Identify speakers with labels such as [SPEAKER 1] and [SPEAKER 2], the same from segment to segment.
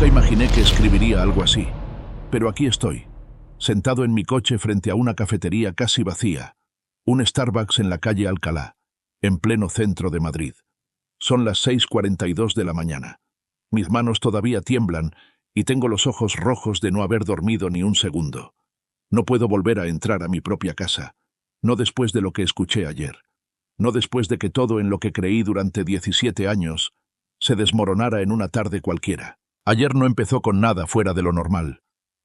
[SPEAKER 1] Nunca imaginé que escribiría algo así. Pero aquí estoy, sentado en mi coche frente a una cafetería casi vacía, un Starbucks en la calle Alcalá, en pleno centro de Madrid. Son las 6:42 de la mañana. Mis manos todavía tiemblan y tengo los ojos rojos de no haber dormido ni un segundo. No puedo volver a entrar a mi propia casa, no después de lo que escuché ayer, no después de que todo en lo que creí durante 17 años se desmoronara en una tarde cualquiera. Ayer no empezó con nada fuera de lo normal.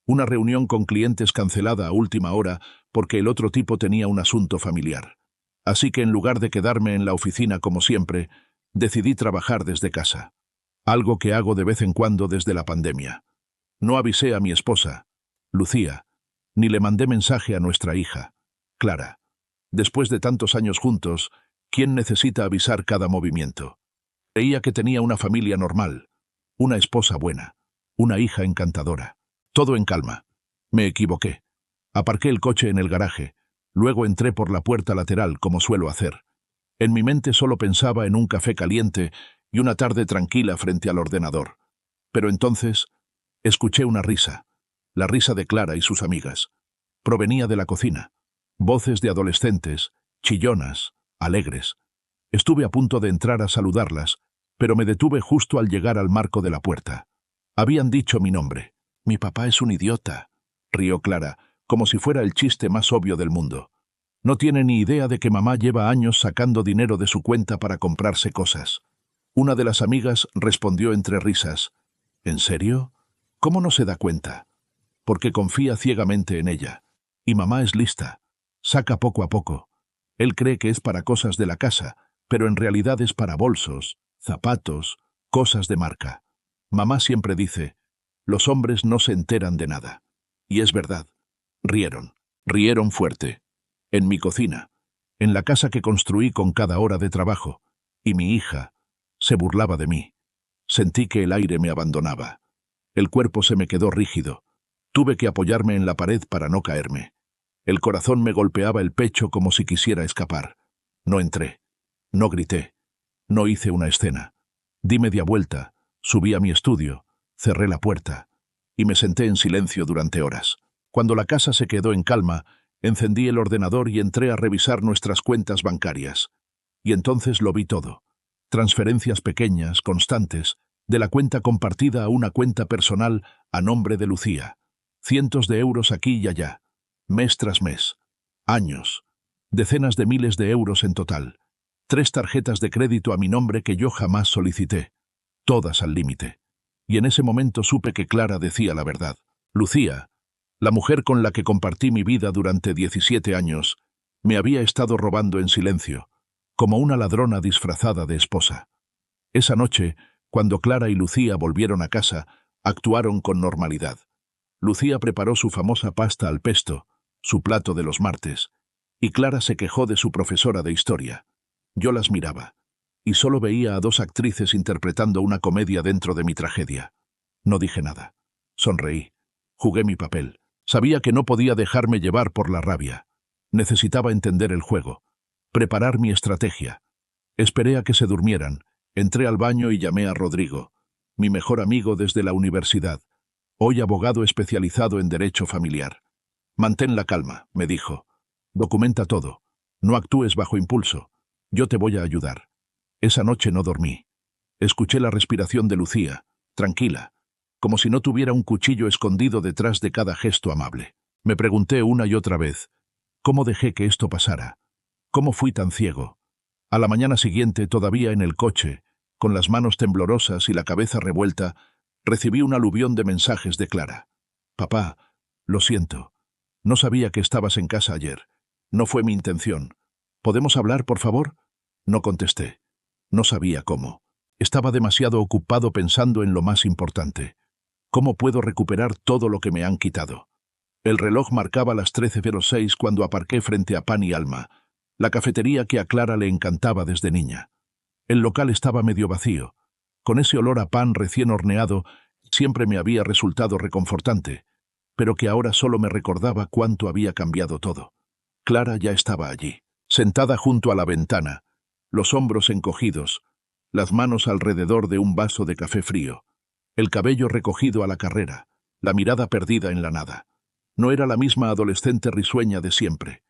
[SPEAKER 1] Una reunión con clientes cancelada a última hora porque el otro tipo tenía un asunto familiar. Así que en lugar de quedarme en la oficina como siempre, decidí trabajar desde casa. Algo que hago de vez en cuando desde la pandemia. No avisé a mi esposa, Lucía, ni le mandé mensaje a nuestra hija, Clara. Después de tantos años juntos, ¿quién necesita avisar cada movimiento? Creía que tenía una familia normal, una esposa buena, una hija encantadora. Todo en calma. Me equivoqué. Aparqué el coche en el garaje, luego entré por la puerta lateral como suelo hacer. En mi mente solo pensaba en un café caliente y una tarde tranquila frente al ordenador. Pero entonces escuché una risa, la risa de Clara y sus amigas. Provenía de la cocina. Voces de adolescentes, chillonas, alegres. Estuve a punto de entrar a saludarlas, pero me detuve justo al llegar al marco de la puerta. Habían dicho mi nombre. «Mi papá es un idiota», rió Clara, como si fuera el chiste más obvio del mundo. No tiene ni idea de que mamá lleva años sacando dinero de su cuenta para comprarse cosas. Una de las amigas respondió entre risas. «¿En serio? ¿Cómo no se da cuenta?» Porque confía ciegamente en ella. Y mamá es lista. Saca poco a poco. Él cree que es para cosas de la casa, pero en realidad es para bolsos, zapatos, cosas de marca. Mamá siempre dice, los hombres no se enteran de nada. Y es verdad. Rieron fuerte. En mi cocina, en la casa que construí con cada hora de trabajo, y mi hija se burlaba de mí. Sentí que el aire me abandonaba. El cuerpo se me quedó rígido. Tuve que apoyarme en la pared para no caerme. El corazón me golpeaba el pecho como si quisiera escapar. No entré. No grité. No hice una escena. Di media vuelta, subí a mi estudio, cerré la puerta y me senté en silencio durante horas. Cuando la casa se quedó en calma, encendí el ordenador y entré a revisar nuestras cuentas bancarias. Y entonces lo vi todo. Transferencias pequeñas, constantes, de la cuenta compartida a una cuenta personal a nombre de Lucía. Cientos de euros aquí y allá, mes tras mes. Años. Decenas de miles de euros en total. 3 tarjetas de crédito a mi nombre que yo jamás solicité. Todas al límite. Y en ese momento supe que Clara decía la verdad. Lucía, la mujer con la que compartí mi vida durante 17 años, me había estado robando en silencio, como una ladrona disfrazada de esposa. Esa noche, cuando Clara y Lucía volvieron a casa, actuaron con normalidad. Lucía preparó su famosa pasta al pesto, su plato de los martes, y Clara se quejó de su profesora de historia. Yo las miraba, y solo veía a 2 actrices interpretando una comedia dentro de mi tragedia. No dije nada. Sonreí. Jugué mi papel. Sabía que no podía dejarme llevar por la rabia. Necesitaba entender el juego, preparar mi estrategia. Esperé a que se durmieran, entré al baño y llamé a Rodrigo, mi mejor amigo desde la universidad, hoy abogado especializado en derecho familiar. Mantén la calma, me dijo. Documenta todo. No actúes bajo impulso. Yo te voy a ayudar. Esa noche no dormí. Escuché la respiración de Lucía, tranquila, como si no tuviera un cuchillo escondido detrás de cada gesto amable. Me pregunté una y otra vez, ¿cómo dejé que esto pasara? ¿Cómo fui tan ciego? A la mañana siguiente, todavía en el coche, con las manos temblorosas y la cabeza revuelta, recibí un aluvión de mensajes de Clara. Papá, lo siento. No sabía que estabas en casa ayer. No fue mi intención. ¿Podemos hablar, por favor? No contesté. No sabía cómo. Estaba demasiado ocupado pensando en lo más importante. ¿Cómo puedo recuperar todo lo que me han quitado? El reloj marcaba las 13:06 cuando aparqué frente a Pan y Alma, la cafetería que a Clara le encantaba desde niña. El local estaba medio vacío. Con ese olor a pan recién horneado, siempre me había resultado reconfortante, pero que ahora solo me recordaba cuánto había cambiado todo. Clara ya estaba allí, sentada junto a la ventana, los hombros encogidos, las manos alrededor de un vaso de café frío. el cabello recogido a la carrera, la mirada perdida en la nada. No era la misma adolescente risueña de siempre.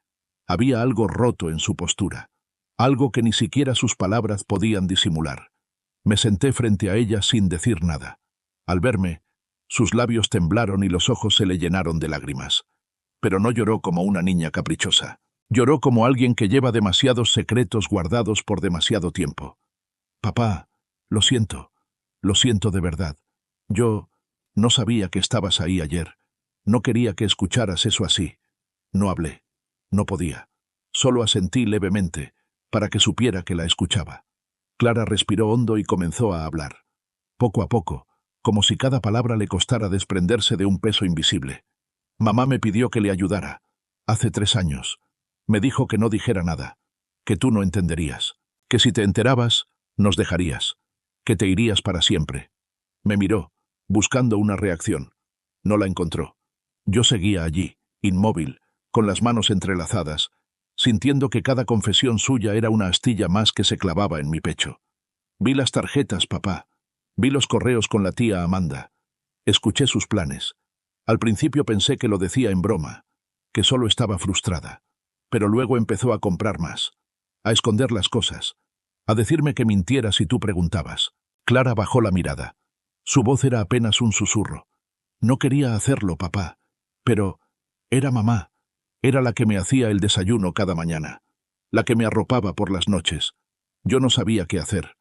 [SPEAKER 1] Había algo roto en su postura, algo que ni siquiera sus palabras podían disimular. Me senté frente a ella sin decir nada. Al verme, sus labios temblaron y los ojos se le llenaron de lágrimas. Pero no lloró como una niña caprichosa. Lloró como alguien que lleva demasiados secretos guardados por demasiado tiempo. Papá, lo siento de verdad. Yo no sabía que estabas ahí ayer. No quería que escucharas eso así. No hablé. No podía. Solo asentí levemente, para que supiera que la escuchaba. Clara respiró hondo y comenzó a hablar. Poco a poco, como si cada palabra le costara desprenderse de un peso invisible. Mamá me pidió que le ayudara. Hace 3 años. Me dijo que no dijera nada, que tú no entenderías, que si te enterabas, nos dejarías, que te irías para siempre. Me miró, buscando una reacción. No la encontró. Yo seguía allí, inmóvil, con las manos entrelazadas, sintiendo que cada confesión suya era una astilla más que se clavaba en mi pecho. Vi las tarjetas, papá. Vi los correos con la tía Amanda. Escuché sus planes. Al principio pensé que lo decía en broma, que solo estaba frustrada. Pero luego empezó a comprar más, a esconder las cosas, a decirme que mintiera si tú preguntabas. Clara bajó la mirada. Su voz era apenas un susurro. No quería hacerlo, papá, pero era mamá. Era la que me hacía el desayuno cada mañana, la que me arropaba por las noches. Yo no sabía qué hacer.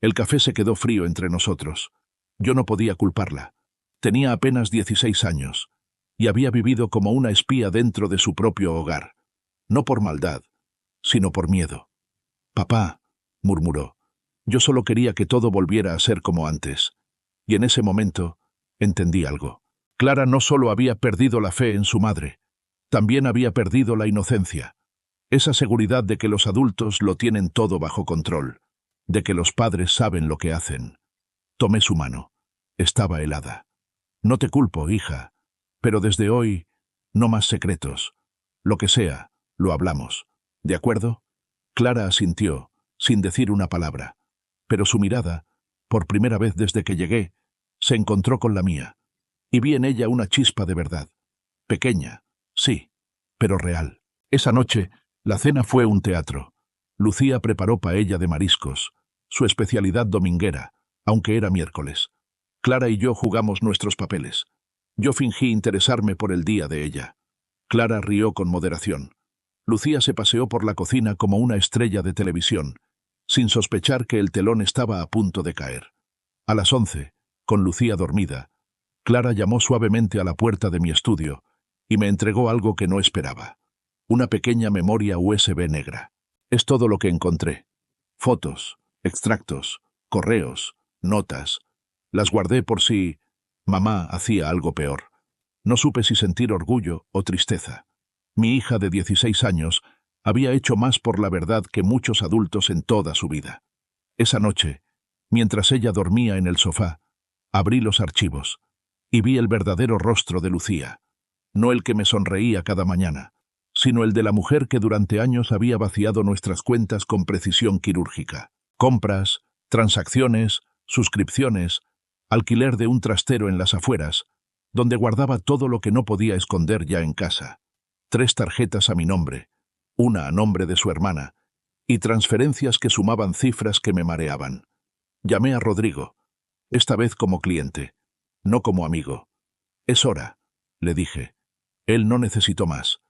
[SPEAKER 1] El café se quedó frío entre nosotros. Yo no podía culparla. Tenía apenas 16 años, y había vivido como una espía dentro de su propio hogar. No por maldad, sino por miedo. Papá, murmuró, yo solo quería que todo volviera a ser como antes. Y en ese momento, entendí algo. Clara no solo había perdido la fe en su madre, también había perdido la inocencia. Esa seguridad de que los adultos lo tienen todo bajo control, de que los padres saben lo que hacen. Tomé su mano. Estaba helada. No te culpo, hija, pero desde hoy, no más secretos. Lo que sea, lo hablamos. ¿De acuerdo? Clara asintió, sin decir una palabra. Pero su mirada, por primera vez desde que llegué, se encontró con la mía. Y vi en ella una chispa de verdad. Pequeña, sí, pero real. Esa noche, la cena fue un teatro. Lucía preparó paella de mariscos, su especialidad dominguera, aunque era miércoles. Clara y yo jugamos nuestros papeles. Yo fingí interesarme por el día de ella. Clara rió con moderación. Lucía se paseó por la cocina como una estrella de televisión, sin sospechar que el telón estaba a punto de caer. A las 11, con Lucía dormida, Clara llamó suavemente a la puerta de mi estudio y me entregó algo que no esperaba. Una pequeña memoria USB negra. Es todo lo que encontré. Fotos, extractos, correos, notas. Las guardé por si mamá hacía algo peor. No supe si sentir orgullo o tristeza. Mi hija de 16 años había hecho más por la verdad que muchos adultos en toda su vida. Esa noche, mientras ella dormía en el sofá, abrí los archivos y vi el verdadero rostro de Lucía. No el que me sonreía cada mañana, sino el de la mujer que durante años había vaciado nuestras cuentas con precisión quirúrgica. Compras, transacciones, suscripciones, alquiler de un trastero en las afueras, donde guardaba todo lo que no podía esconder ya en casa. 3 tarjetas a mi nombre, una a nombre de su hermana, y transferencias que sumaban cifras que me mareaban. Llamé a Rodrigo, esta vez como cliente, no como amigo. Es hora, le dije. Él no necesitó más.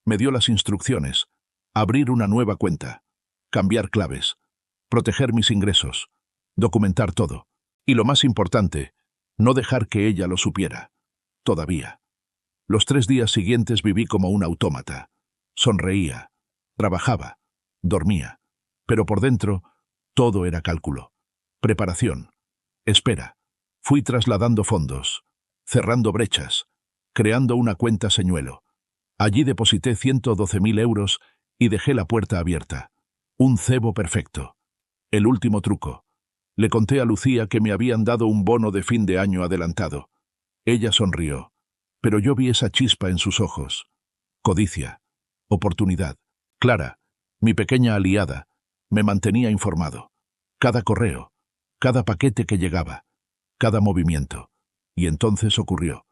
[SPEAKER 1] Me dio las instrucciones: abrir una nueva cuenta, cambiar claves, proteger mis ingresos, documentar todo. Y lo más importante, no dejar que ella lo supiera. Todavía. Los 3 días siguientes viví como un autómata. Sonreía, trabajaba, dormía. Pero por dentro, todo era cálculo, preparación, espera. Fui trasladando fondos, cerrando brechas, creando una cuenta señuelo. Allí deposité 112.000 euros y dejé la puerta abierta. Un cebo perfecto. El último truco. Le conté a Lucía que me habían dado un bono de fin de año adelantado. Ella sonrió, pero yo vi esa chispa en sus ojos. Codicia, oportunidad. Clara, mi pequeña aliada, me mantenía informado. Cada correo, cada paquete que llegaba, cada movimiento. Y entonces ocurrió.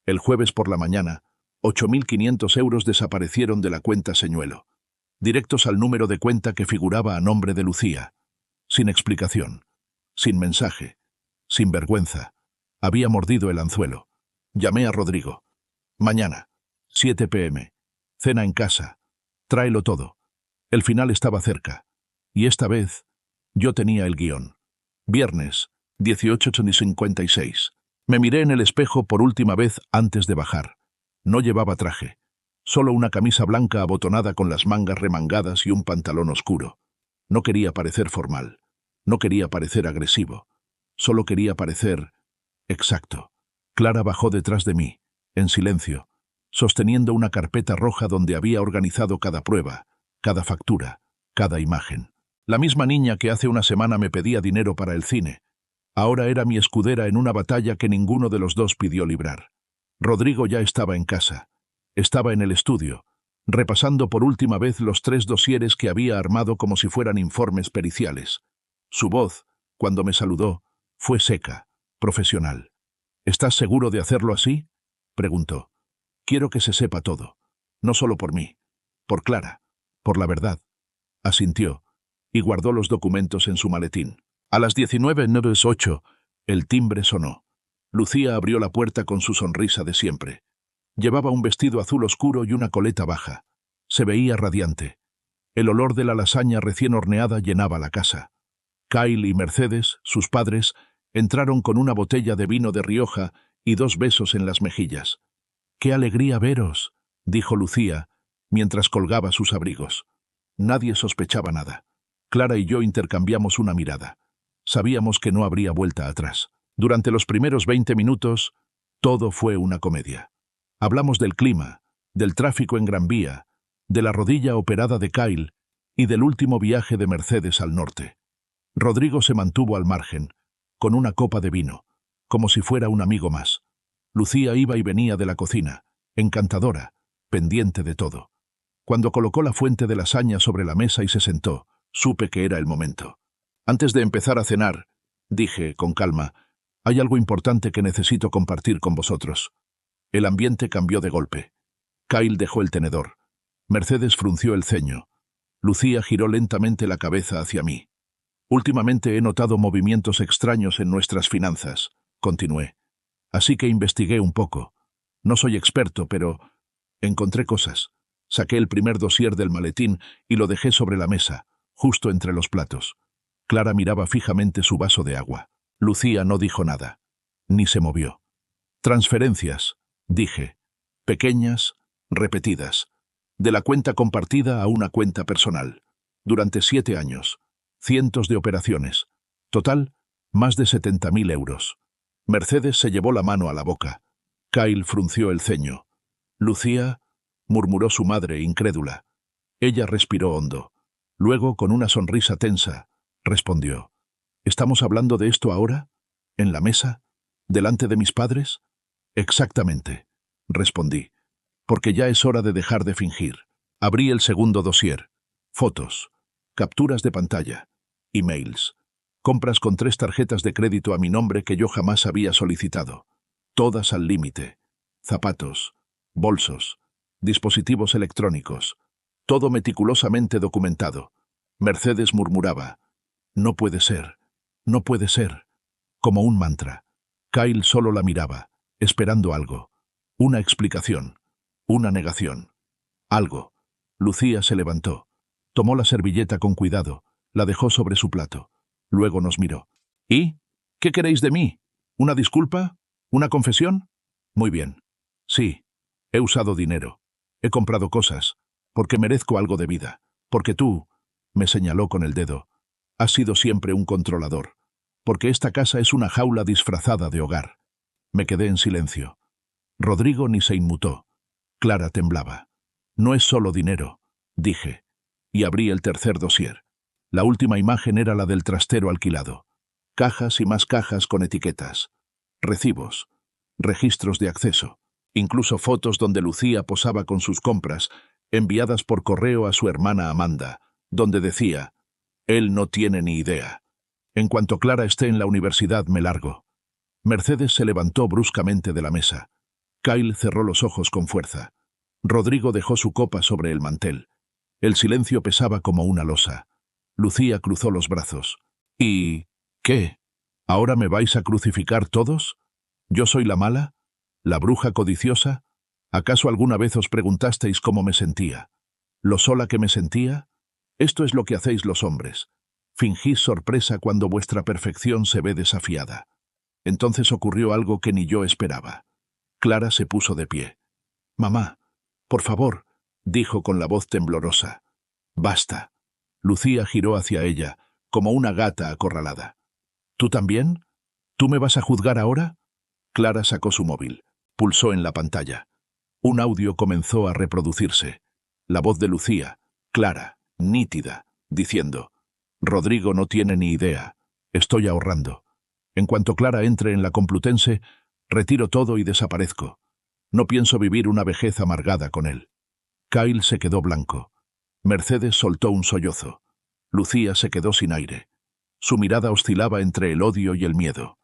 [SPEAKER 1] El jueves por la mañana, 8.500 euros desaparecieron de la cuenta señuelo, directos al número de cuenta que figuraba a nombre de Lucía. Sin explicación, sin mensaje, sin vergüenza. Había mordido el anzuelo. Llamé a Rodrigo. Mañana, 7 p.m. Cena en casa. Tráelo todo. El final estaba cerca. Y esta vez, yo tenía el guión. Viernes, 18:56. Me miré en el espejo por última vez antes de bajar. No llevaba traje. Solo una camisa blanca abotonada con las mangas remangadas y un pantalón oscuro. No quería parecer formal. No quería parecer agresivo. Solo quería parecer exacto. Clara bajó detrás de mí, en silencio, sosteniendo una carpeta roja donde había organizado cada prueba, cada factura, cada imagen. La misma niña que hace una semana me pedía dinero para el cine. Ahora era mi escudera en una batalla que ninguno de los dos pidió librar. Rodrigo ya estaba en casa. Estaba en el estudio, repasando por última vez los 3 dosieres que había armado como si fueran informes periciales. Su voz, cuando me saludó, fue seca, profesional. ¿Estás seguro de hacerlo así?, preguntó. Quiero que se sepa todo. No solo por mí, por Clara, por la verdad. Asintió, y guardó los documentos en su maletín. A las 19:08, el timbre sonó. Lucía abrió la puerta con su sonrisa de siempre. Llevaba un vestido azul oscuro y una coleta baja. Se veía radiante. El olor de la lasaña recién horneada llenaba la casa. Kyle y Mercedes, sus padres, entraron con una botella de vino de Rioja y 2 besos en las mejillas. «¡Qué alegría veros!», dijo Lucía, mientras colgaba sus abrigos. Nadie sospechaba nada. Clara y yo intercambiamos una mirada. Sabíamos que no habría vuelta atrás. Durante los primeros 20 minutos, todo fue una comedia. Hablamos del clima, del tráfico en Gran Vía, de la rodilla operada de Kyle y del último viaje de Mercedes al norte. Rodrigo se mantuvo al margen, con una copa de vino, como si fuera un amigo más. Lucía iba y venía de la cocina, encantadora, pendiente de todo. Cuando colocó la fuente de lasaña sobre la mesa y se sentó, supe que era el momento. Antes de empezar a cenar, dije, con calma, hay algo importante que necesito compartir con vosotros. El ambiente cambió de golpe. Kyle dejó el tenedor. Mercedes frunció el ceño. Lucía giró lentamente la cabeza hacia mí. Últimamente he notado movimientos extraños en nuestras finanzas, continué. Así que investigué un poco. No soy experto, pero encontré cosas. Saqué el primer dossier del maletín y lo dejé sobre la mesa, justo entre los platos. Clara miraba fijamente su vaso de agua. Lucía no dijo nada, ni se movió. Transferencias, dije. Pequeñas, repetidas. De la cuenta compartida a una cuenta personal. Durante 7 años. Cientos de operaciones. Total, más de 70.000 euros. Mercedes se llevó la mano a la boca. Kyle frunció el ceño. Lucía, murmuró su madre, incrédula. Ella respiró hondo. Luego, con una sonrisa tensa, respondió. ¿Estamos hablando de esto ahora? ¿En la mesa? ¿Delante de mis padres? Exactamente, respondí. Porque ya es hora de dejar de fingir. Abrí el segundo dossier. Fotos. Capturas de pantalla. Emails. Compras con 3 tarjetas de crédito a mi nombre que yo jamás había solicitado. Todas al límite. Zapatos. Bolsos. Dispositivos electrónicos. Todo meticulosamente documentado. Mercedes murmuraba. No puede ser. No puede ser. Como un mantra. Kyle solo la miraba, esperando algo. Una explicación. Una negación. Algo. Lucía se levantó. Tomó la servilleta con cuidado. La dejó sobre su plato. Luego nos miró. ¿Y? ¿Qué queréis de mí? ¿Una disculpa? ¿Una confesión? Muy bien. Sí. He usado dinero. He comprado cosas. Porque merezco algo de vida. Porque tú, me señaló con el dedo, has sido siempre un controlador. Porque esta casa es una jaula disfrazada de hogar. Me quedé en silencio. Rodrigo ni se inmutó. Clara temblaba. No es solo dinero, dije. Y abrí el tercer dossier. La última imagen era la del trastero alquilado. Cajas y más cajas con etiquetas. Recibos. Registros de acceso. Incluso fotos donde Lucía posaba con sus compras, enviadas por correo a su hermana Amanda, donde decía, él no tiene ni idea. En cuanto Clara esté en la universidad me largo. Mercedes se levantó bruscamente de la mesa. Kyle cerró los ojos con fuerza. Rodrigo dejó su copa sobre el mantel. El silencio pesaba como una losa. Lucía cruzó los brazos. ¿Y qué? ¿Ahora me vais a crucificar todos? ¿Yo soy la mala? ¿La bruja codiciosa? ¿Acaso alguna vez os preguntasteis cómo me sentía? ¿Lo sola que me sentía? Esto es lo que hacéis los hombres. Fingís sorpresa cuando vuestra perfección se ve desafiada. Entonces ocurrió algo que ni yo esperaba. Clara se puso de pie. «Mamá, por favor», dijo con la voz temblorosa. «Basta». Lucía giró hacia ella, como una gata acorralada. «¿Tú también? ¿Tú me vas a juzgar ahora?» Clara sacó su móvil. Pulsó en la pantalla. Un audio comenzó a reproducirse. La voz de Lucía, clara, nítida, diciendo: «Rodrigo no tiene ni idea. Estoy ahorrando. En cuanto Clara entre en la Complutense, retiro todo y desaparezco. No pienso vivir una vejez amargada con él». Kyle se quedó blanco. Mercedes soltó un sollozo. Lucía se quedó sin aire. Su mirada oscilaba entre el odio y el miedo.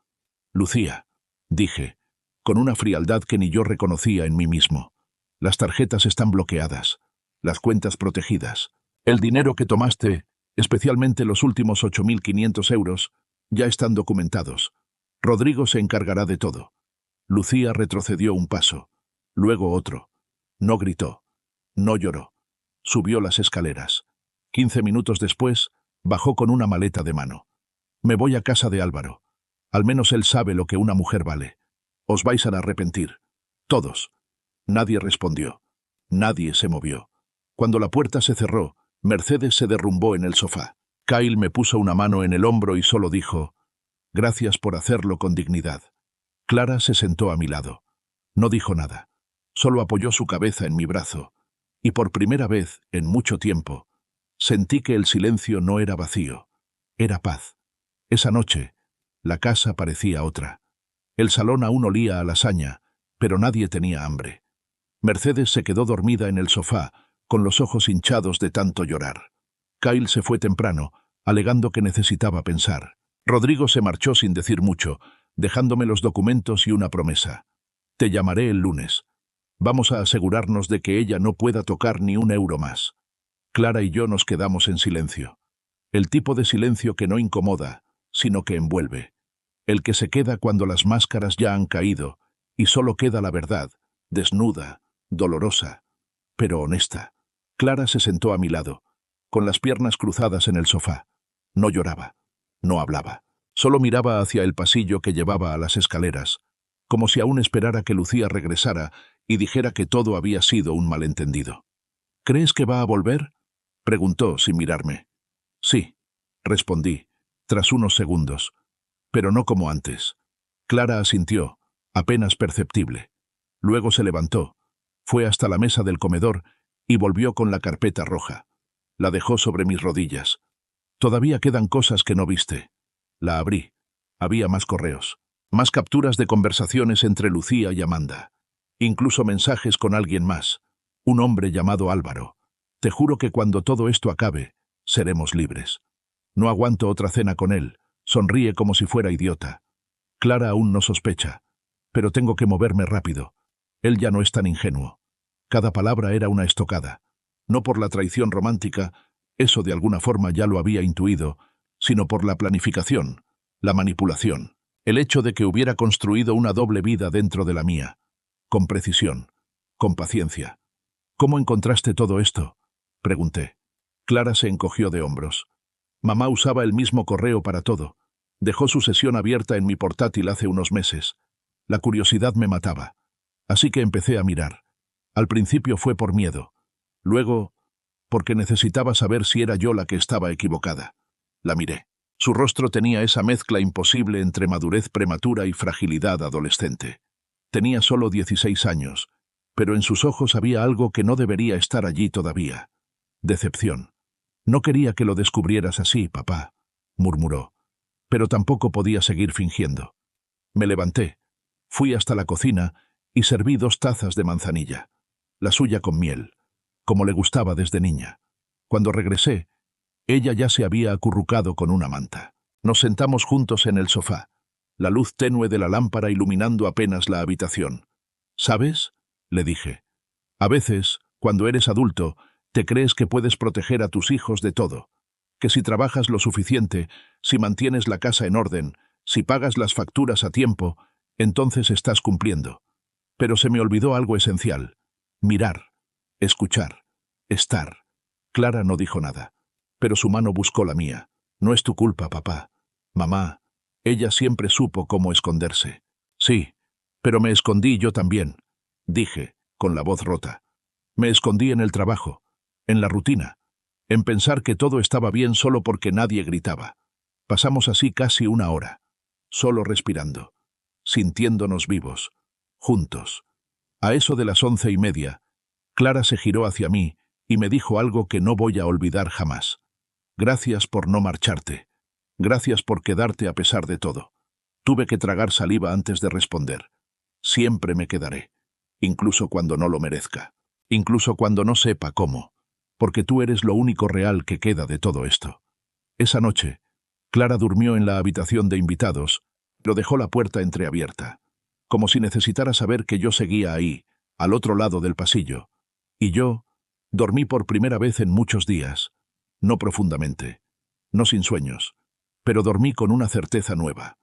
[SPEAKER 1] «Lucía», dije, con una frialdad que ni yo reconocía en mí mismo. «Las tarjetas están bloqueadas, las cuentas protegidas. El dinero que tomaste, especialmente los últimos 8.500 euros, ya están documentados. Rodrigo se encargará de todo». Lucía retrocedió un paso, luego otro. No gritó, no lloró. Subió las escaleras. 15 minutos después, bajó con una maleta de mano. «Me voy a casa de Álvaro. Al menos él sabe lo que una mujer vale. Os vais a arrepentir. Todos». Nadie respondió. Nadie se movió. Cuando la puerta se cerró, Mercedes se derrumbó en el sofá. Kyle me puso una mano en el hombro y solo dijo: «Gracias por hacerlo con dignidad». Clara se sentó a mi lado. No dijo nada. Solo apoyó su cabeza en mi brazo. Y por primera vez, en mucho tiempo, sentí que el silencio no era vacío. Era paz. Esa noche, la casa parecía otra. El salón aún olía a lasaña, pero nadie tenía hambre. Mercedes se quedó dormida en el sofá, con los ojos hinchados de tanto llorar. Kyle se fue temprano, alegando que necesitaba pensar. Rodrigo se marchó sin decir mucho, dejándome los documentos y una promesa. «Te llamaré el lunes. Vamos a asegurarnos de que ella no pueda tocar ni un euro más». Clara y yo nos quedamos en silencio. El tipo de silencio que no incomoda, sino que envuelve. El que se queda cuando las máscaras ya han caído y solo queda la verdad, desnuda, dolorosa, pero honesta. Clara se sentó a mi lado, con las piernas cruzadas en el sofá. No lloraba, no hablaba. Solo miraba hacia el pasillo que llevaba a las escaleras, como si aún esperara que Lucía regresara y dijera que todo había sido un malentendido. «¿Crees que va a volver?», preguntó sin mirarme. «Sí», respondí, tras unos segundos, «pero no como antes». Clara asintió, apenas perceptible. Luego se levantó, fue hasta la mesa del comedor y volvió con la carpeta roja. La dejó sobre mis rodillas. «Todavía quedan cosas que no viste». La abrí. Había más correos, más capturas de conversaciones entre Lucía y Amanda. Incluso mensajes con alguien más, un hombre llamado Álvaro. «Te juro que cuando todo esto acabe, seremos libres. No aguanto otra cena con él», sonríe como si fuera idiota. Clara aún no sospecha, pero tengo que moverme rápido. Él ya no es tan ingenuo. Cada palabra era una estocada. No por la traición romántica, eso de alguna forma ya lo había intuido, sino por la planificación, la manipulación, el hecho de que hubiera construido una doble vida dentro de la mía. Con precisión, con paciencia. «¿Cómo encontraste todo esto?», pregunté. Clara se encogió de hombros. «Mamá usaba el mismo correo para todo. Dejó su sesión abierta en mi portátil hace unos meses. La curiosidad me mataba. Así que empecé a mirar. Al principio fue por miedo. Luego, porque necesitaba saber si era yo la que estaba equivocada. La miré. Su rostro tenía esa mezcla imposible entre madurez prematura y fragilidad adolescente. Tenía solo 16 años, pero en sus ojos había algo que no debería estar allí todavía. Decepción. «No quería que lo descubrieras así, papá», murmuró. Pero tampoco podía seguir fingiendo. Me levanté, fui hasta la cocina y serví 2 tazas de manzanilla, la suya con miel, como le gustaba desde niña. Cuando regresé, ella ya se había acurrucado con una manta. Nos sentamos juntos en el sofá. la luz tenue de la lámpara iluminando apenas la habitación. ¿Sabes?, le dije. A veces, cuando eres adulto, te crees que puedes proteger a tus hijos de todo. Que si trabajas lo suficiente, si mantienes la casa en orden, si pagas las facturas a tiempo, entonces estás cumpliendo. Pero se me olvidó algo esencial: mirar, escuchar, estar. Clara no dijo nada, pero su mano buscó la mía. No es tu culpa, papá. Mamá, ella siempre supo cómo esconderse. Sí, pero me escondí yo también, dije, con la voz rota. Me escondí en el trabajo, en la rutina, en pensar que todo estaba bien solo porque nadie gritaba. Pasamos así casi una hora, solo respirando, sintiéndonos vivos, juntos. A eso de las 11:30, Clara se giró hacia mí y me dijo algo que no voy a olvidar jamás. Gracias por no marcharte. Gracias por quedarte a pesar de todo. Tuve que tragar saliva antes de responder. Siempre me quedaré, incluso cuando no lo merezca, incluso cuando no sepa cómo, porque tú eres lo único real que queda de todo esto. Esa noche, Clara durmió en la habitación de invitados, pero dejó la puerta entreabierta, como si necesitara saber que yo seguía ahí, al otro lado del pasillo. Y yo dormí por primera vez en muchos días, no profundamente, no sin sueños, pero dormí con una certeza nueva.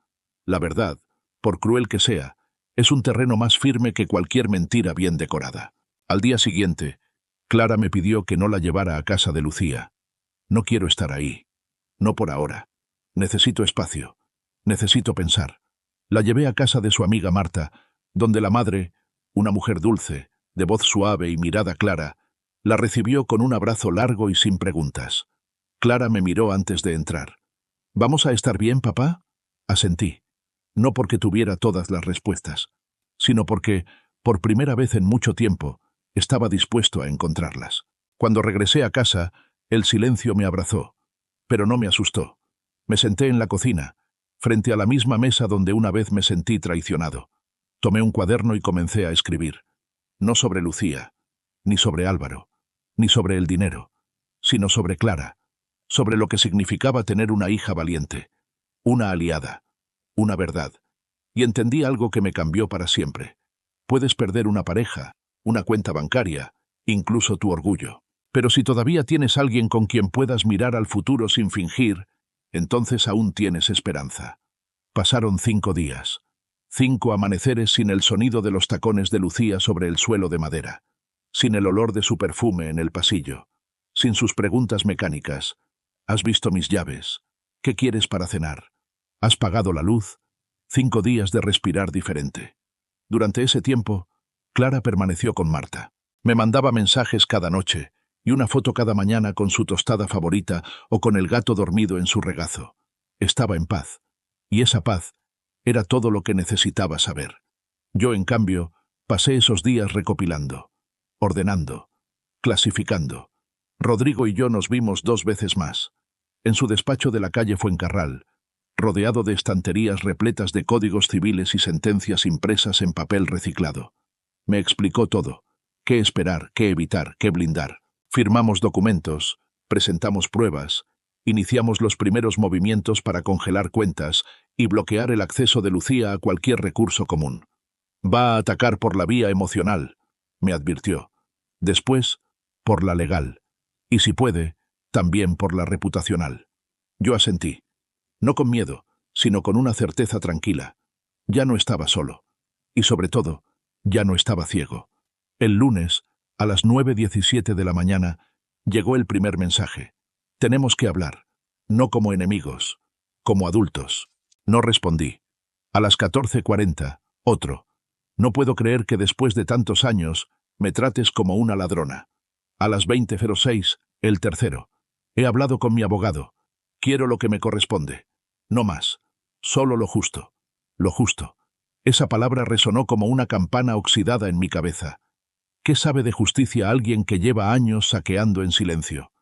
[SPEAKER 1] La verdad, por cruel que sea, es un terreno más firme que cualquier mentira bien decorada. Al día siguiente, Clara me pidió que no la llevara a casa de Lucía. No quiero estar ahí. No por ahora. Necesito espacio. Necesito pensar. La llevé a casa de su amiga Marta, donde la madre, una mujer dulce, de voz suave y mirada clara, la recibió con un abrazo largo y sin preguntas. Clara me miró antes de entrar. ¿Vamos a estar bien, papá?, asentí. No porque tuviera todas las respuestas, sino porque, por primera vez en mucho tiempo, estaba dispuesto a encontrarlas. Cuando regresé a casa, el silencio me abrazó, pero no me asustó. Me senté en la cocina, frente a la misma mesa donde una vez me sentí traicionado. Tomé un cuaderno y comencé a escribir. No sobre Lucía, ni sobre Álvaro, ni sobre el dinero, sino sobre Clara, sobre lo que significaba tener una hija valiente, una aliada, una verdad. Y entendí algo que me cambió para siempre. Puedes perder una pareja, una cuenta bancaria, incluso tu orgullo. Pero si todavía tienes alguien con quien puedas mirar al futuro sin fingir, entonces aún tienes esperanza. Pasaron 5 días. 5 amaneceres sin el sonido de los tacones de Lucía sobre el suelo de madera, sin el olor de su perfume en el pasillo, sin sus preguntas mecánicas. ¿Has visto mis llaves? ¿Qué quieres para cenar? ¿Has pagado la luz? 5 días de respirar diferente. Durante ese tiempo, Clara permaneció con Marta. Me mandaba mensajes cada noche y una foto cada mañana con su tostada favorita o con el gato dormido en su regazo. Estaba en paz, y esa paz era todo lo que necesitaba saber. Yo, en cambio, pasé esos días recopilando, ordenando, clasificando. Rodrigo y yo nos vimos 2 veces más. En su despacho de la calle Fuencarral, rodeado de estanterías repletas de códigos civiles y sentencias impresas en papel reciclado. Me explicó todo: qué esperar, qué evitar, qué blindar. Firmamos documentos, presentamos pruebas, iniciamos los primeros movimientos para congelar cuentas y bloquear el acceso de Lucía a cualquier recurso común. Va a atacar por la vía emocional, me advirtió. Después, por la legal. Y si puede, también por la reputacional. Yo asentí. No con miedo, sino con una certeza tranquila. Ya no estaba solo. Y sobre todo, ya no estaba ciego. El lunes, a las 9:17 de la mañana, llegó el primer mensaje. Tenemos que hablar. No como enemigos, como adultos. No respondí. A las 14:40, otro. No puedo creer que después de tantos años me trates como una ladrona. A las 20:06, el tercero. He hablado con mi abogado. Quiero lo que me corresponde. No más. Solo lo justo. Lo justo. Esa palabra resonó como una campana oxidada en mi cabeza. ¿Qué sabe de justicia alguien que lleva años saqueando en silencio?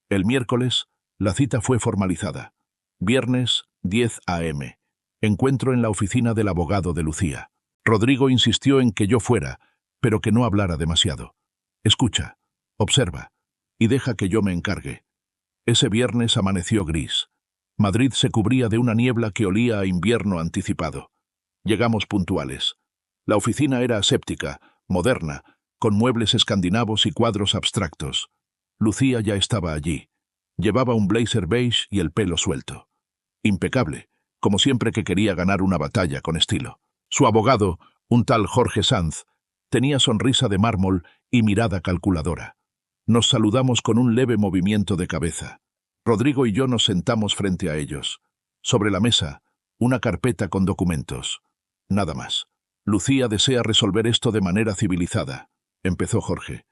[SPEAKER 1] El miércoles, la cita fue formalizada. Viernes, 10 a.m. Encuentro en la oficina del abogado de Lucía. Rodrigo insistió en que yo fuera, pero que no hablara demasiado. Escucha, observa, y deja que yo me encargue. Ese viernes amaneció gris. Madrid se cubría de una niebla que olía a invierno anticipado. Llegamos puntuales. La oficina era aséptica, moderna, con muebles escandinavos y cuadros abstractos. Lucía ya estaba allí. Llevaba un blazer beige y el pelo suelto. Impecable, como siempre que quería ganar una batalla con estilo. Su abogado, un tal Jorge Sanz, tenía sonrisa de mármol y mirada calculadora. Nos saludamos con un leve movimiento de cabeza. Rodrigo y yo nos sentamos frente a ellos. Sobre la mesa, una carpeta con documentos. Nada más. Lucía desea resolver esto de manera civilizada, empezó Jorge,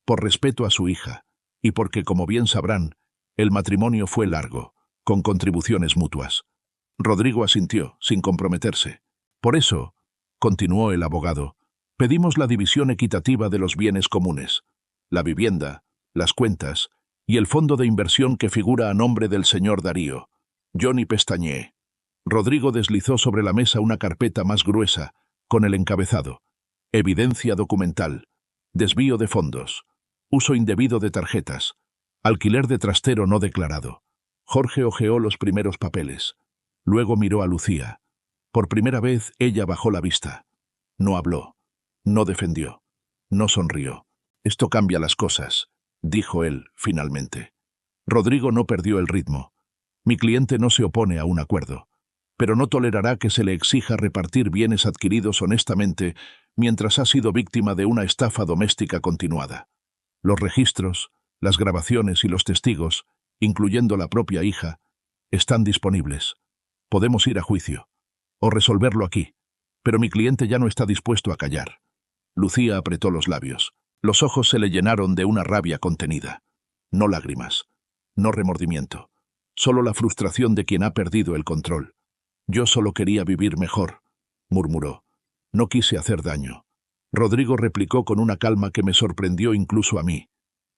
[SPEAKER 1] por respeto a su hija, y porque, como bien sabrán, el matrimonio fue largo, con contribuciones mutuas. Rodrigo asintió, sin comprometerse. Por eso, continuó el abogado, pedimos la división equitativa de los bienes comunes, la vivienda, las cuentas y el fondo de inversión que figura a nombre del señor Darío. Yo ni pestañeé. Rodrigo deslizó sobre la mesa una carpeta más gruesa, con el encabezado: evidencia documental, desvío de fondos, uso indebido de tarjetas, alquiler de trastero no declarado. Jorge hojeó los primeros papeles. Luego miró a Lucía. Por primera vez ella bajó la vista. No habló, no defendió, no sonrió. Esto cambia las cosas, dijo él, finalmente. Rodrigo no perdió el ritmo. Mi cliente no se opone a un acuerdo, pero no tolerará que se le exija repartir bienes adquiridos honestamente mientras ha sido víctima de una estafa doméstica continuada. Los registros, las grabaciones y los testigos, incluyendo la propia hija, están disponibles. Podemos ir a juicio, o resolverlo aquí, pero mi cliente ya no está dispuesto a callar. Lucía apretó los labios. Los ojos se le llenaron de una rabia contenida. No lágrimas, no remordimiento, solo la frustración de quien ha perdido el control. Yo solo quería vivir mejor, murmuró. No quise hacer daño. Rodrigo replicó con una calma que me sorprendió incluso a mí.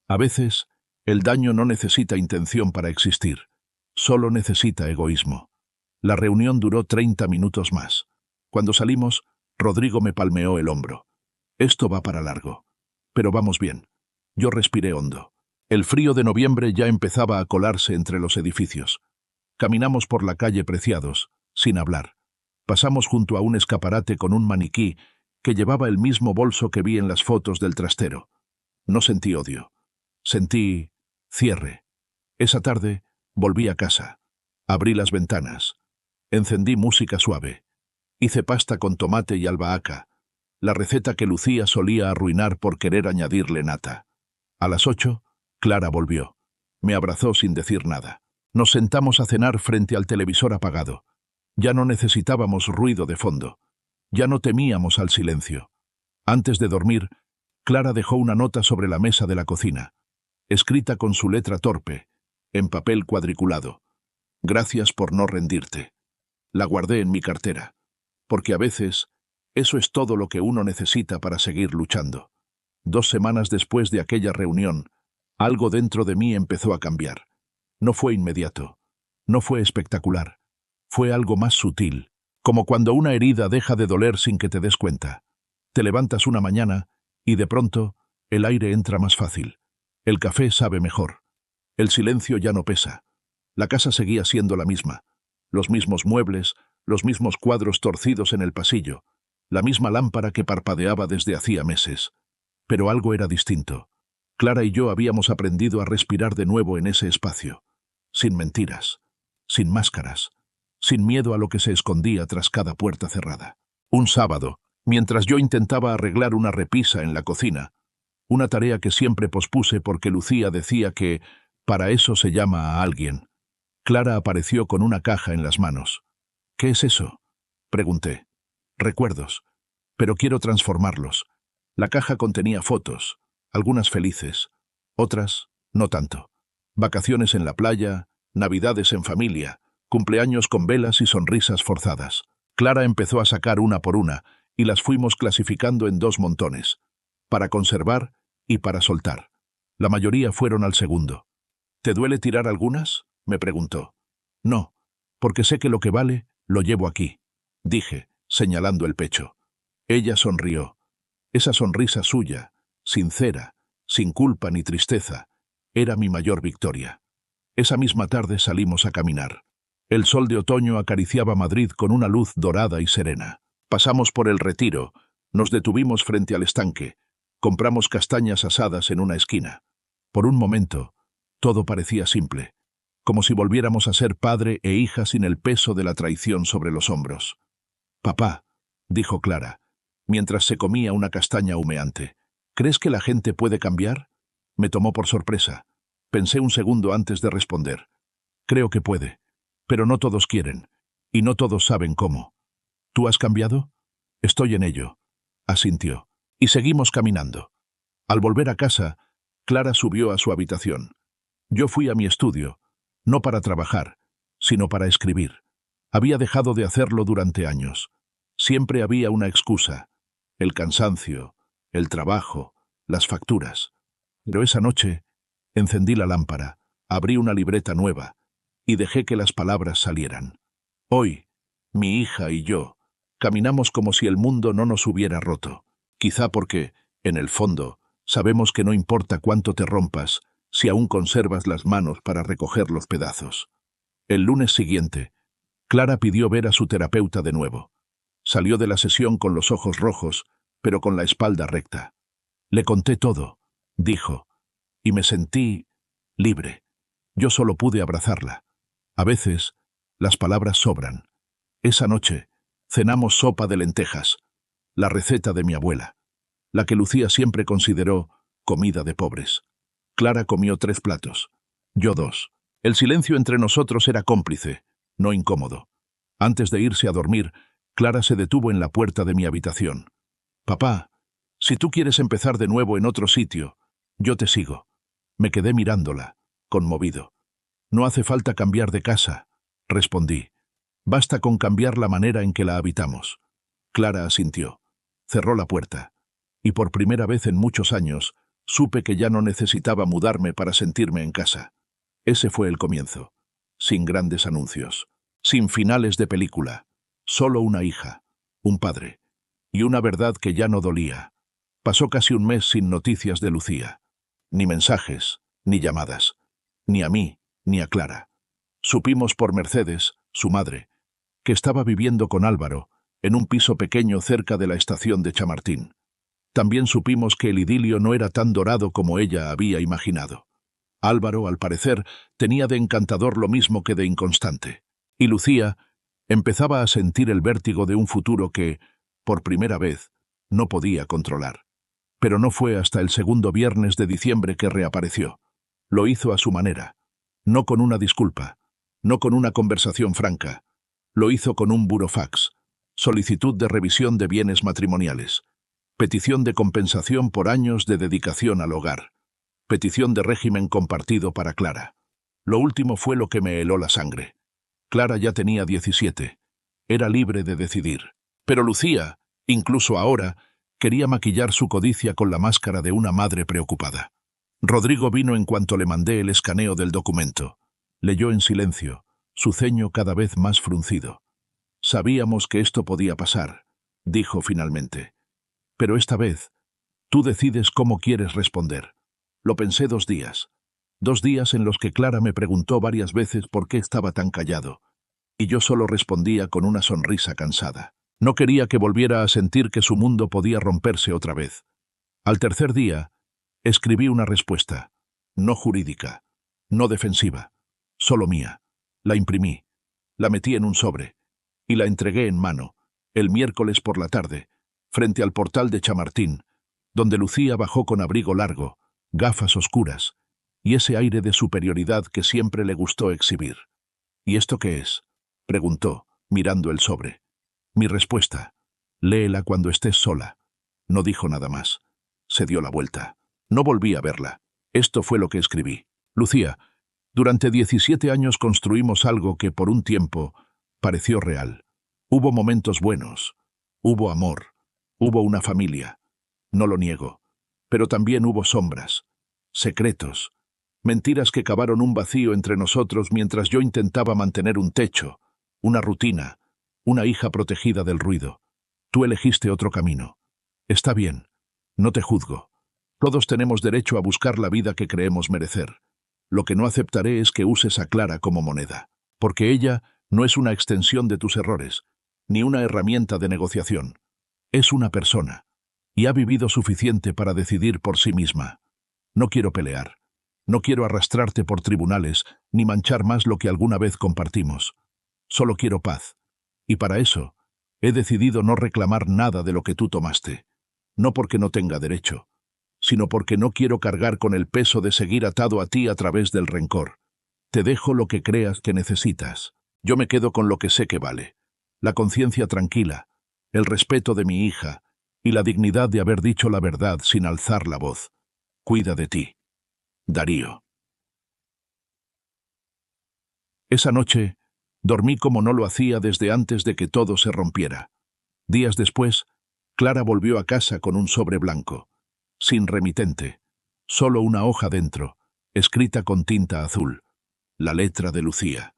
[SPEAKER 1] A veces, el daño no necesita intención para existir, solo necesita egoísmo. La reunión duró 30 minutos más. Cuando salimos, Rodrigo me palmeó el hombro. Esto va para largo. Pero vamos bien. Yo respiré hondo. El frío de noviembre ya empezaba a colarse entre los edificios. Caminamos por la calle Preciados, sin hablar. Pasamos junto a un escaparate con un maniquí que llevaba el mismo bolso que vi en las fotos del trastero. No sentí odio. Sentí cierre. Esa tarde volví a casa. Abrí las ventanas. Encendí música suave. Hice pasta con tomate y albahaca, la receta que Lucía solía arruinar por querer añadirle nata. A las 8, Clara volvió. Me abrazó sin decir nada. Nos sentamos a cenar frente al televisor apagado. Ya no necesitábamos ruido de fondo. Ya no temíamos al silencio. Antes de dormir, Clara dejó una nota sobre la mesa de la cocina, escrita con su letra torpe, en papel cuadriculado. Gracias por no rendirte. La guardé en mi cartera, porque a veces eso es todo lo que uno necesita para seguir luchando. 2 semanas después de aquella reunión, algo dentro de mí empezó a cambiar. No fue inmediato, no fue espectacular, fue algo más sutil, como cuando una herida deja de doler sin que te des cuenta. Te levantas una mañana y de pronto el aire entra más fácil. El café sabe mejor. El silencio ya no pesa. La casa seguía siendo la misma. Los mismos muebles, los mismos cuadros torcidos en el pasillo, la misma lámpara que parpadeaba desde hacía meses. Pero algo era distinto. Clara y yo habíamos aprendido a respirar de nuevo en ese espacio, sin mentiras, sin máscaras, sin miedo a lo que se escondía tras cada puerta cerrada. Un sábado, mientras yo intentaba arreglar una repisa en la cocina, una tarea que siempre pospuse porque Lucía decía que para eso se llama a alguien, Clara apareció con una caja en las manos. ¿Qué es eso?, pregunté. Recuerdos, pero quiero transformarlos. La caja contenía fotos, algunas felices, otras no tanto. Vacaciones en la playa, navidades en familia, cumpleaños con velas y sonrisas forzadas. Clara empezó a sacar una por una y las fuimos clasificando en 2 montones, para conservar y para soltar. La mayoría fueron al segundo. ¿Te duele tirar algunas?, me preguntó. No, porque sé que lo que vale lo llevo aquí, dije, señalando el pecho. Ella sonrió. Esa sonrisa suya, sincera, sin culpa ni tristeza, era mi mayor victoria. Esa misma tarde salimos a caminar. El sol de otoño acariciaba Madrid con una luz dorada y serena. Pasamos por el Retiro, nos detuvimos frente al estanque, compramos castañas asadas en una esquina. Por un momento, todo parecía simple, como si volviéramos a ser padre e hija sin el peso de la traición sobre los hombros. «Papá», dijo Clara, mientras se comía una castaña humeante, «¿crees que la gente puede cambiar?» Me tomó por sorpresa. Pensé un segundo antes de responder. «Creo que puede, pero no todos quieren, y no todos saben cómo». «¿Tú has cambiado?» «Estoy en ello», asintió, y seguimos caminando. Al volver a casa, Clara subió a su habitación. Yo fui a mi estudio, no para trabajar, sino para escribir. Había dejado de hacerlo durante años. Siempre había una excusa: el cansancio, el trabajo, las facturas. Pero esa noche encendí la lámpara, abrí una libreta nueva y dejé que las palabras salieran. Hoy, mi hija y yo caminamos como si el mundo no nos hubiera roto. Quizá porque, en el fondo, sabemos que no importa cuánto te rompas, si aún conservas las manos para recoger los pedazos. El lunes siguiente, Clara pidió ver a su terapeuta de nuevo. Salió de la sesión con los ojos rojos, pero con la espalda recta. «Le conté todo», dijo, y me sentí libre. Yo solo pude abrazarla. A veces, las palabras sobran. Esa noche, cenamos sopa de lentejas, la receta de mi abuela, la que Lucía siempre consideró comida de pobres. Clara comió 3 platos, yo 2. El silencio entre nosotros era cómplice, no incómodo. Antes de irse a dormir, Clara se detuvo en la puerta de mi habitación. «Papá, si tú quieres empezar de nuevo en otro sitio, yo te sigo». Me quedé mirándola, conmovido. «No hace falta cambiar de casa», respondí. «Basta con cambiar la manera en que la habitamos». Clara asintió. Cerró la puerta. Y por primera vez en muchos años, supe que ya no necesitaba mudarme para sentirme en casa. Ese fue el comienzo. Sin grandes anuncios. Sin finales de película. Solo una hija, un padre. Y una verdad que ya no dolía. Pasó casi un mes sin noticias de Lucía. Ni mensajes, ni llamadas. Ni a mí, ni a Clara. Supimos por Mercedes, su madre, que estaba viviendo con Álvaro, en un piso pequeño cerca de la estación de Chamartín. También supimos que el idilio no era tan dorado como ella había imaginado. Álvaro, al parecer, tenía de encantador lo mismo que de inconstante. Y Lucía empezaba a sentir el vértigo de un futuro que, por primera vez, no podía controlar. Pero no fue hasta el segundo viernes de diciembre que reapareció. Lo hizo a su manera, no con una disculpa, no con una conversación franca. Lo hizo con un burofax, solicitud de revisión de bienes matrimoniales, petición de compensación por años de dedicación al hogar, petición de régimen compartido para Clara. Lo último fue lo que me heló la sangre. Clara ya tenía 17. Era libre de decidir. Pero Lucía, incluso ahora, quería maquillar su codicia con la máscara de una madre preocupada. Rodrigo vino en cuanto le mandé el escaneo del documento. Leyó en silencio, su ceño cada vez más fruncido. «Sabíamos que esto podía pasar», dijo finalmente. «Pero esta vez, tú decides cómo quieres responder». Lo pensé 2 días. 2 días en los que Clara me preguntó varias veces por qué estaba tan callado, y yo solo respondía con una sonrisa cansada. No quería que volviera a sentir que su mundo podía romperse otra vez. Al tercer día, escribí una respuesta, no jurídica, no defensiva, solo mía. La imprimí, la metí en un sobre, y la entregué en mano, el miércoles por la tarde, frente al portal de Chamartín, donde Lucía bajó con abrigo largo, gafas oscuras, y ese aire de superioridad que siempre le gustó exhibir. «¿Y esto qué es?», preguntó, mirando el sobre. Mi respuesta: «Léela cuando estés sola». No dijo nada más. Se dio la vuelta. No volví a verla. Esto fue lo que escribí. «Lucía, durante 17 años construimos algo que por un tiempo pareció real. Hubo momentos buenos, hubo amor, hubo una familia. No lo niego. Pero también hubo sombras, secretos, mentiras que cavaron un vacío entre nosotros mientras yo intentaba mantener un techo, una rutina, una hija protegida del ruido. Tú elegiste otro camino. Está bien, no te juzgo. Todos tenemos derecho a buscar la vida que creemos merecer. Lo que no aceptaré es que uses a Clara como moneda, porque ella No es una extensión de tus errores, ni una herramienta de negociación. Es una persona, y ha vivido suficiente para decidir por sí misma. No quiero pelear. No quiero arrastrarte por tribunales, ni manchar más lo que alguna vez compartimos. Solo quiero paz. Y para eso, he decidido no reclamar nada de lo que tú tomaste. No porque no tenga derecho, sino porque no quiero cargar con el peso de seguir atado a ti a través del rencor. Te dejo lo que creas que necesitas. Yo me quedo con lo que sé que vale. La conciencia tranquila, el respeto de mi hija y la dignidad de haber dicho la verdad sin alzar la voz. Cuida de ti. Darío. Esa noche, dormí como no lo hacía desde antes de que todo se rompiera. Días después, Clara volvió a casa con un sobre blanco, sin remitente, solo una hoja dentro, escrita con tinta azul, la letra de Lucía.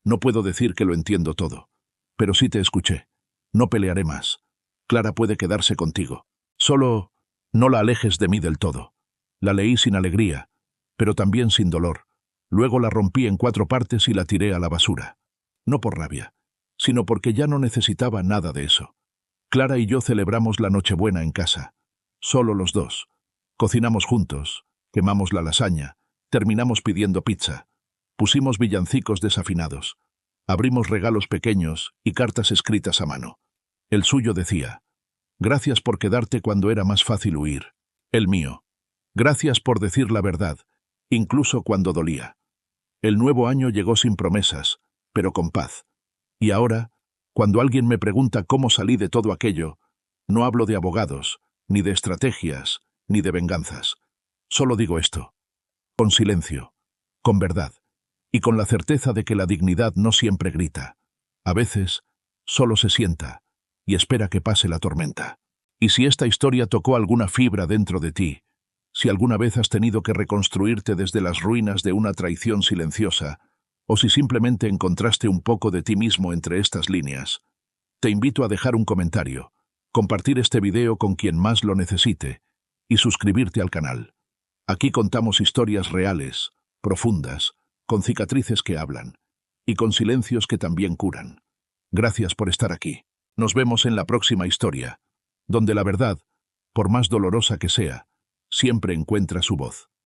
[SPEAKER 1] No puedo decir que lo entiendo todo, pero sí te escuché. No pelearé más. Clara puede quedarse contigo. Solo no la alejes de mí del todo. La leí sin alegría, pero también sin dolor. Luego la rompí en 4 partes y la tiré a la basura. No por rabia, sino porque ya no necesitaba nada de eso. Clara y yo celebramos la Nochebuena en casa, solo los dos. Cocinamos juntos, quemamos la lasaña, terminamos pidiendo pizza. Pusimos villancicos desafinados. Abrimos regalos pequeños y cartas escritas a mano. El suyo decía: gracias por quedarte cuando era más fácil huir. El mío: gracias por decir la verdad, incluso cuando dolía. El nuevo año llegó sin promesas, pero con paz. Y ahora, cuando alguien me pregunta cómo salí de todo aquello, no hablo de abogados, ni de estrategias, ni de venganzas. Solo digo esto: con silencio, con verdad, y con la certeza de que la dignidad no siempre grita. A veces, solo se sienta y espera que pase la tormenta. Y si esta historia tocó alguna fibra dentro de ti, si alguna vez has tenido que reconstruirte desde las ruinas de una traición silenciosa, o si simplemente encontraste un poco de ti mismo entre estas líneas, te invito a dejar un comentario, compartir este video con quien más lo necesite y suscribirte al canal. Aquí contamos historias reales, profundas, con cicatrices que hablan y con silencios que también curan. Gracias por estar aquí. Nos vemos en la próxima historia, donde la verdad, por más dolorosa que sea, siempre encuentra su voz.